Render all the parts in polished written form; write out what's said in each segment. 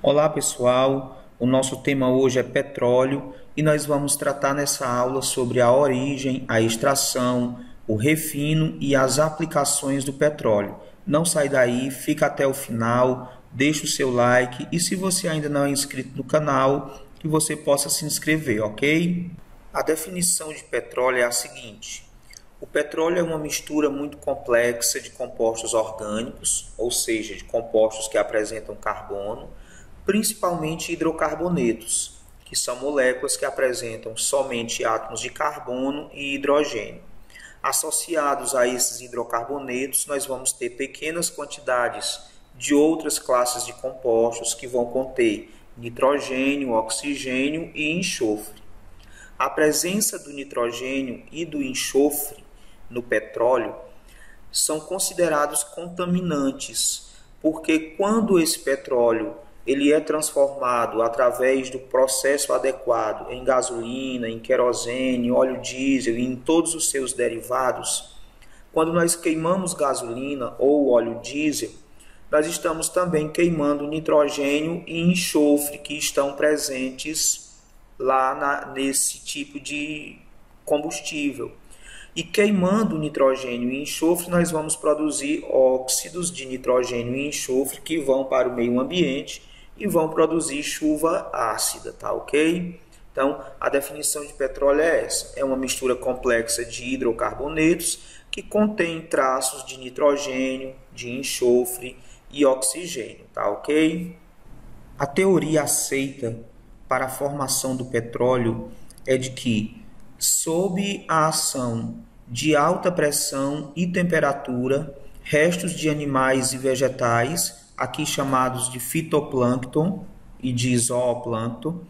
Olá pessoal, o nosso tema hoje é petróleo e nós vamos tratar nessa aula sobre a origem, a extração, o refino e as aplicações do petróleo. Não sai daí, fica até o final, deixa o seu like e se você ainda não é inscrito no canal, que você possa se inscrever, ok? A definição de petróleo é a seguinte: o petróleo é uma mistura muito complexa de compostos orgânicos, ou seja, de compostos que apresentam carbono, principalmente hidrocarbonetos, que são moléculas que apresentam somente átomos de carbono e hidrogênio. Associados a esses hidrocarbonetos, nós vamos ter pequenas quantidades de outras classes de compostos que vão conter nitrogênio, oxigênio e enxofre. A presença do nitrogênio e do enxofre no petróleo são considerados contaminantes, porque quando esse petróleo ele é transformado através do processo adequado em gasolina, em querosene, óleo diesel e em todos os seus derivados, quando nós queimamos gasolina ou óleo diesel, nós estamos também queimando nitrogênio e enxofre que estão presentes lá nesse tipo de combustível. E queimando nitrogênio e enxofre, nós vamos produzir óxidos de nitrogênio e enxofre que vão para o meio ambiente e vão produzir chuva ácida, tá ok? Então, a definição de petróleo é essa. É uma mistura complexa de hidrocarbonetos que contém traços de nitrogênio, de enxofre e oxigênio, tá ok? A teoria aceita para a formação do petróleo é de que, sob a ação de alta pressão e temperatura, restos de animais e vegetais, aqui chamados de fitoplâncton e de zooplâncton,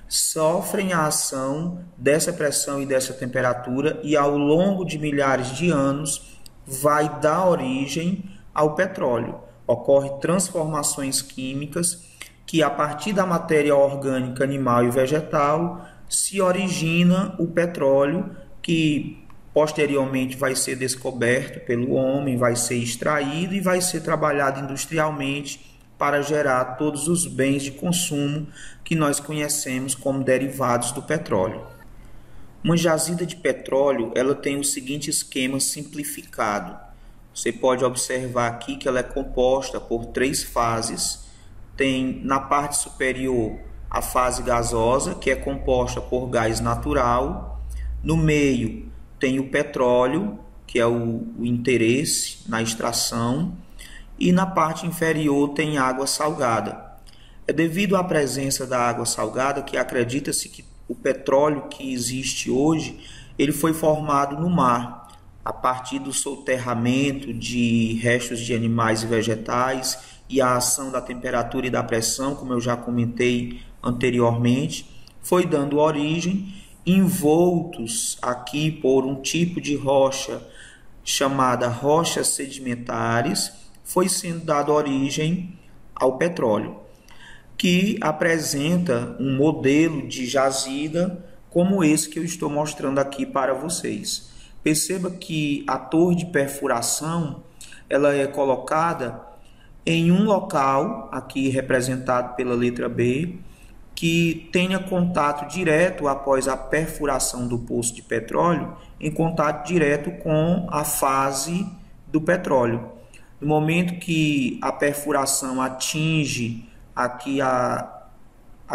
sofrem a ação dessa pressão e dessa temperatura e ao longo de milhares de anos vai dar origem ao petróleo. Ocorrem transformações químicas que a partir da matéria orgânica animal e vegetal se origina o petróleo que posteriormente vai ser descoberto pelo homem, vai ser extraído e vai ser trabalhado industrialmente para gerar todos os bens de consumo que nós conhecemos como derivados do petróleo. Uma jazida de petróleo, ela tem o seguinte esquema simplificado. Você pode observar aqui que ela é composta por 3 fases. Tem na parte superior a fase gasosa, que é composta por gás natural. No meio tem o petróleo, que é o interesse na extração, e na parte inferior tem água salgada. É devido à presença da água salgada que acredita-se que o petróleo que existe hoje, ele foi formado no mar, a partir do soterramento de restos de animais e vegetais e a ação da temperatura e da pressão, como eu já comentei anteriormente, foi dando origem, envoltos aqui por um tipo de rocha chamada rochas sedimentares, foi sendo dado origem ao petróleo, que apresenta um modelo de jazida como esse que eu estou mostrando aqui para vocês. Perceba que a torre de perfuração ela é colocada em um local, aqui representado pela letra B, que tenha contato direto após a perfuração do poço de petróleo, em contato direto com a fase do petróleo. No momento que a perfuração atinge aqui a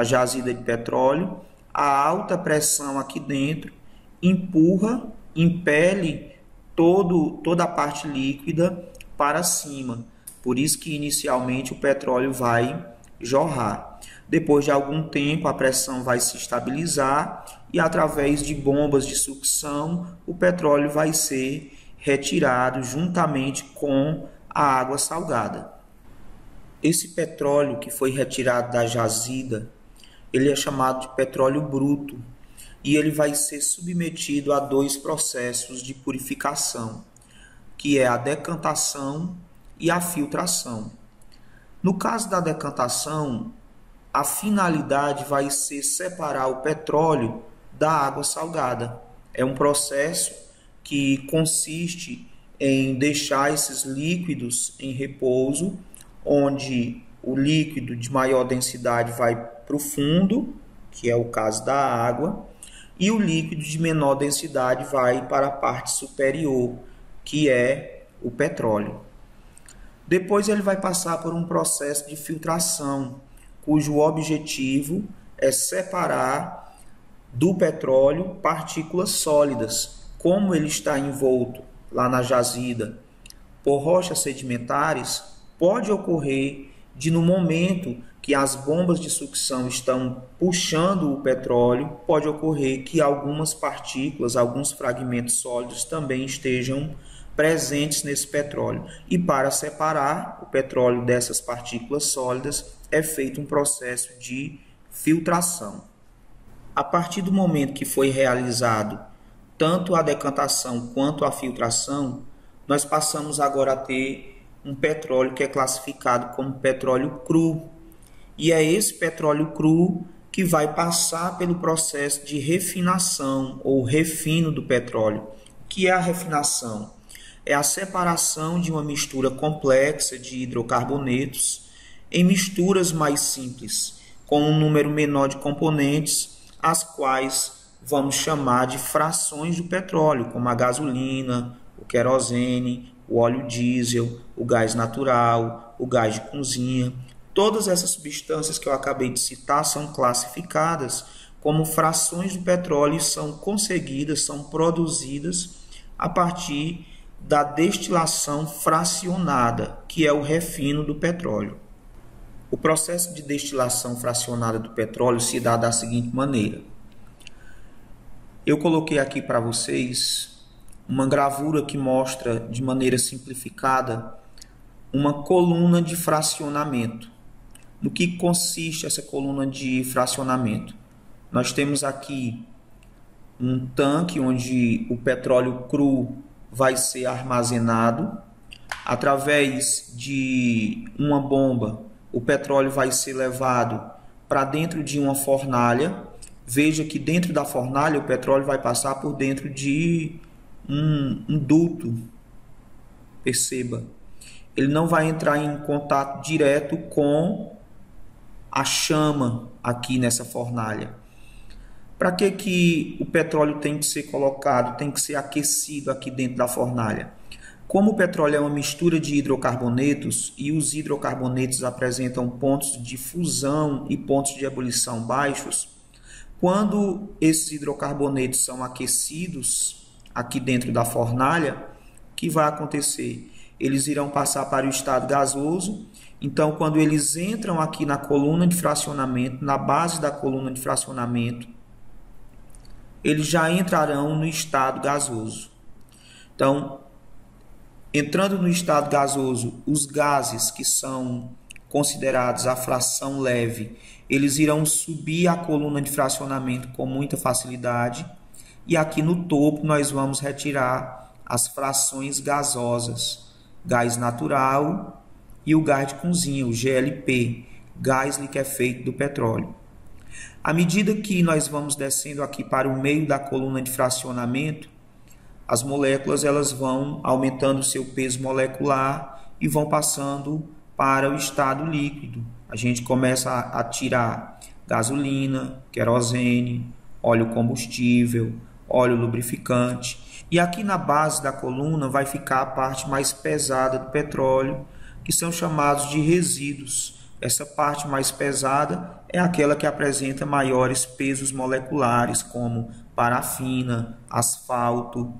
jazida de petróleo, a alta pressão aqui dentro empurra, impele toda a parte líquida para cima. Por isso que inicialmente o petróleo vai jorrar. Depois de algum tempo a pressão vai se estabilizar e através de bombas de sucção o petróleo vai ser retirado juntamente com a água salgada. Esse petróleo que foi retirado da jazida, ele é chamado de petróleo bruto e ele vai ser submetido a 2 processos de purificação, que é a decantação e a filtração. No caso da decantação, a finalidade vai ser separar o petróleo da água salgada. É um processo que consiste em deixar esses líquidos em repouso, onde o líquido de maior densidade vai para o fundo, que é o caso da água, e o líquido de menor densidade vai para a parte superior, que é o petróleo. Depois ele vai passar por um processo de filtração, cujo objetivo é separar do petróleo partículas sólidas. Como ele está envolto lá na jazida por rochas sedimentares, pode ocorrer de no momento que as bombas de sucção estão puxando o petróleo, pode ocorrer que algumas partículas, alguns fragmentos sólidos também estejam presentes nesse petróleo. E para separar o petróleo dessas partículas sólidas, é feito um processo de filtração. A partir do momento que foi realizado tanto a decantação quanto a filtração, nós passamos agora a ter um petróleo que é classificado como petróleo cru. E é esse petróleo cru que vai passar pelo processo de refinação ou refino do petróleo. O que é a refinação? É a separação de uma mistura complexa de hidrocarbonetos em misturas mais simples, com um número menor de componentes, as quais vamos chamar de frações do petróleo, como a gasolina, o querosene, o óleo diesel, o gás natural, o gás de cozinha. Todas essas substâncias que eu acabei de citar são classificadas como frações do petróleo e são conseguidas, são produzidas a partir da destilação fracionada, que é o refino do petróleo. O processo de destilação fracionada do petróleo se dá da seguinte maneira. Eu coloquei aqui para vocês uma gravura que mostra de maneira simplificada uma coluna de fracionamento. No que consiste essa coluna de fracionamento? Nós temos aqui um tanque onde o petróleo cru vai ser armazenado. Através de uma bomba, o petróleo vai ser levado para dentro de uma fornalha. Veja que dentro da fornalha o petróleo vai passar por dentro de um duto. Perceba, ele não vai entrar em contato direto com a chama aqui nessa fornalha. Para que o petróleo tem que ser colocado, tem que ser aquecido aqui dentro da fornalha? Como o petróleo é uma mistura de hidrocarbonetos e os hidrocarbonetos apresentam pontos de fusão e pontos de ebulição baixos, quando esses hidrocarbonetos são aquecidos aqui dentro da fornalha, o que vai acontecer? Eles irão passar para o estado gasoso. Então, quando eles entram aqui na coluna de fracionamento, na base da coluna de fracionamento, eles já entrarão no estado gasoso. Então, entrando no estado gasoso, os gases que são considerados a fração leve, eles irão subir a coluna de fracionamento com muita facilidade. E aqui no topo nós vamos retirar as frações gasosas, gás natural e o gás de cozinha, o GLP, gás liquefeito do petróleo. À medida que nós vamos descendo aqui para o meio da coluna de fracionamento, as moléculas elas vão aumentando o seu peso molecular e vão passando para o estado líquido. A gente começa a tirar gasolina, querosene, óleo combustível, óleo lubrificante. E aqui na base da coluna vai ficar a parte mais pesada do petróleo, que são chamados de resíduos. Essa parte mais pesada é aquela que apresenta maiores pesos moleculares, como parafina, asfalto.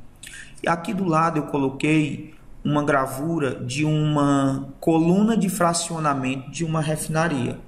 E aqui do lado eu coloquei uma gravura de uma coluna de fracionamento de uma refinaria.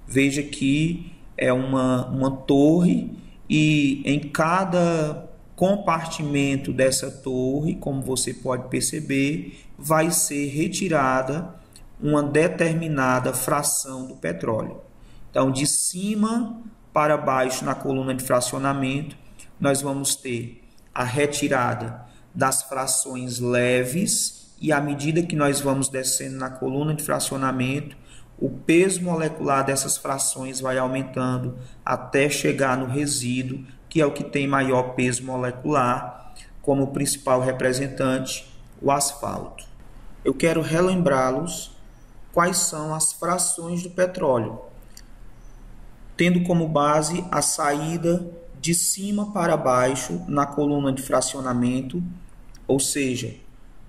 Veja que é uma torre e em cada compartimento dessa torre, como você pode perceber, vai ser retirada uma determinada fração do petróleo. Então, de cima para baixo na coluna de fracionamento, nós vamos ter a retirada das frações leves e à medida que nós vamos descendo na coluna de fracionamento, o peso molecular dessas frações vai aumentando até chegar no resíduo, que é o que tem maior peso molecular, como principal representante, o asfalto. Eu quero relembrá-los quais são as frações do petróleo, tendo como base a saída de cima para baixo na coluna de fracionamento, ou seja,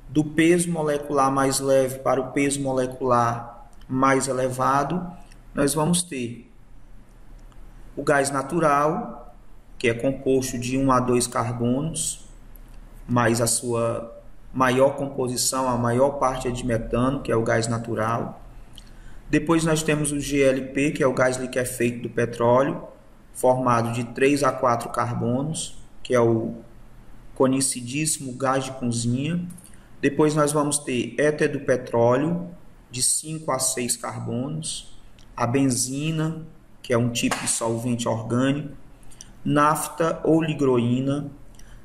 do peso molecular mais leve para o peso molecular mais elevado, nós vamos ter o gás natural, que é composto de 1 a 2 carbonos, mais a sua maior composição, a maior parte é de metano, que é o gás natural. Depois nós temos o GLP, que é o gás liquefeito do petróleo, formado de 3 a 4 carbonos, que é o conhecidíssimo gás de cozinha. Depois nós vamos ter éter do petróleo, de 5 a 6 carbonos, a benzina, que é um tipo de solvente orgânico, nafta ou ligroína,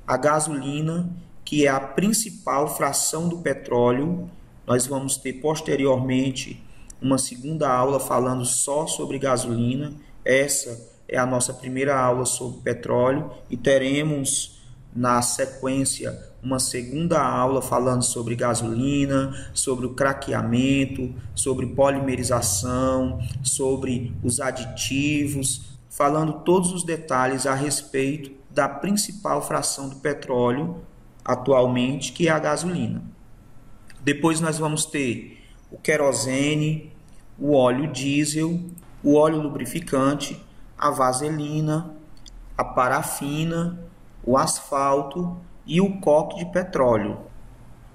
a gasolina, que é a principal fração do petróleo. Nós vamos ter posteriormente uma segunda aula falando só sobre gasolina. Essa é a nossa primeira aula sobre petróleo e teremos na sequência uma segunda aula falando sobre gasolina, sobre o craqueamento, sobre polimerização, sobre os aditivos, falando todos os detalhes a respeito da principal fração do petróleo atualmente, que é a gasolina. Depois nós vamos ter o querosene, o óleo diesel, o óleo lubrificante, a vaselina, a parafina, o asfalto e o coque de petróleo.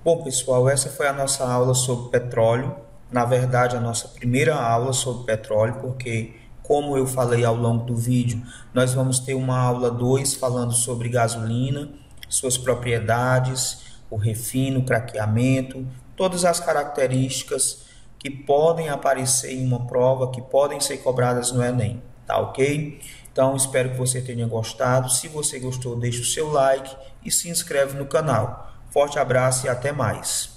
Bom, pessoal, essa foi a nossa aula sobre petróleo. Na verdade, a nossa primeira aula sobre petróleo, porque, como eu falei ao longo do vídeo, nós vamos ter uma aula 2 falando sobre gasolina, suas propriedades, o refino, o craqueamento, todas as características que podem aparecer em uma prova, que podem ser cobradas no Enem, tá ok? Então, espero que você tenha gostado. Se você gostou, deixe o seu like e se inscreve no canal. Forte abraço e até mais.